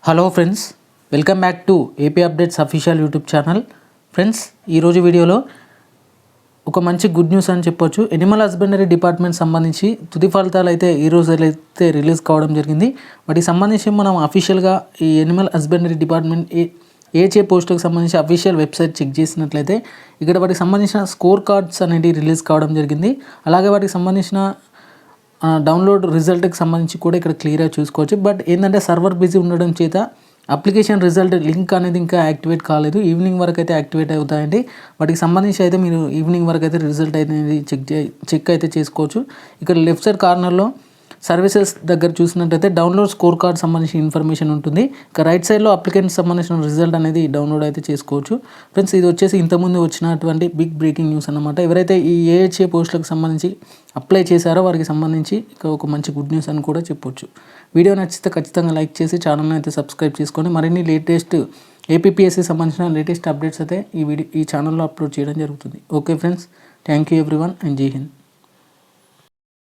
Hello friends, welcome back to AP updates official YouTube channel. Friends, ఈరోజు వీడియోలో ఒక మంచి గుడ్ న్యూస్ అని చెప్పొచ్చు. ఎనిమల్ హస్బెండరీ డిపార్ట్మెంట్ సంబంధించి తుది ఫలితాలు అయితే ఈరోజు అయితే రిలీజ్ కావడం జరిగింది. వాటికి సంబంధించి మనం అఫీషియల్గా ఈ ఎనిమల్ హస్బెండరీ డిపార్ట్మెంట్ ఏచే పోస్టులకు సంబంధించి అఫీషియల్ వెబ్సైట్ చెక్ చేసినట్లయితే ఇక్కడ వాటికి సంబంధించిన స్కోర్ కార్డ్స్ అనేవి రిలీజ్ కావడం జరిగింది. అలాగే వాటికి సంబంధించిన డౌన్లోడ్ రిజల్ట్కి సంబంధించి కూడా ఇక్కడ క్లియర్గా చూసుకోవచ్చు. బట్ ఏంటంటే సర్వర్ బిజీ ఉండడం చేత అప్లికేషన్ రిజల్ట్ లింక్ అనేది ఇంకా యాక్టివేట్ కాలేదు. ఈవినింగ్ వరకు అయితే యాక్టివేట్ అవుతాయండి. వాటికి సంబంధించి అయితే మీరు ఈవినింగ్ వరకు అయితే రిజల్ట్ అనేది చెక్ అయితే చేసుకోవచ్చు. ఇక్కడ లెఫ్ట్ సైడ్ కార్నర్లో సర్వీసెస్ దగ్గర చూసినట్టయితే డౌన్లోడ్ స్కోర్ కార్డ్ సంబంధించిన ఇన్ఫర్మేషన్ ఉంటుంది. ఇక రైట్ సైడ్లో అప్లికెంట్ సంబంధించిన రిజల్ట్ అనేది డౌన్లోడ్ అయితే చేసుకోవచ్చు. ఫ్రెండ్స్, ఇది వచ్చేసి ఇంతకుముందు వచ్చినటువంటి బిగ్ బ్రేకింగ్ న్యూస్ అన్నమాట. ఎవరైతే ఈ ఏహెచ్ఏ పోస్టులకు సంబంధించి అప్లై చేశారో వారికి సంబంధించి ఇక ఒక మంచి గుడ్ న్యూస్ అని కూడా చెప్పొచ్చు. వీడియో నచ్చితే ఖచ్చితంగా లైక్ చేసి ఛానల్ని అయితే సబ్స్క్రైబ్ చేసుకొని మరిన్ని లేటెస్ట్ ఏపీపీఎస్సీ సంబంధించిన లేటెస్ట్ అప్డేట్స్ అయితే ఈ ఛానల్లో అప్లోడ్ చేయడం జరుగుతుంది. Okay friends, thank you everyone and జై హింద్.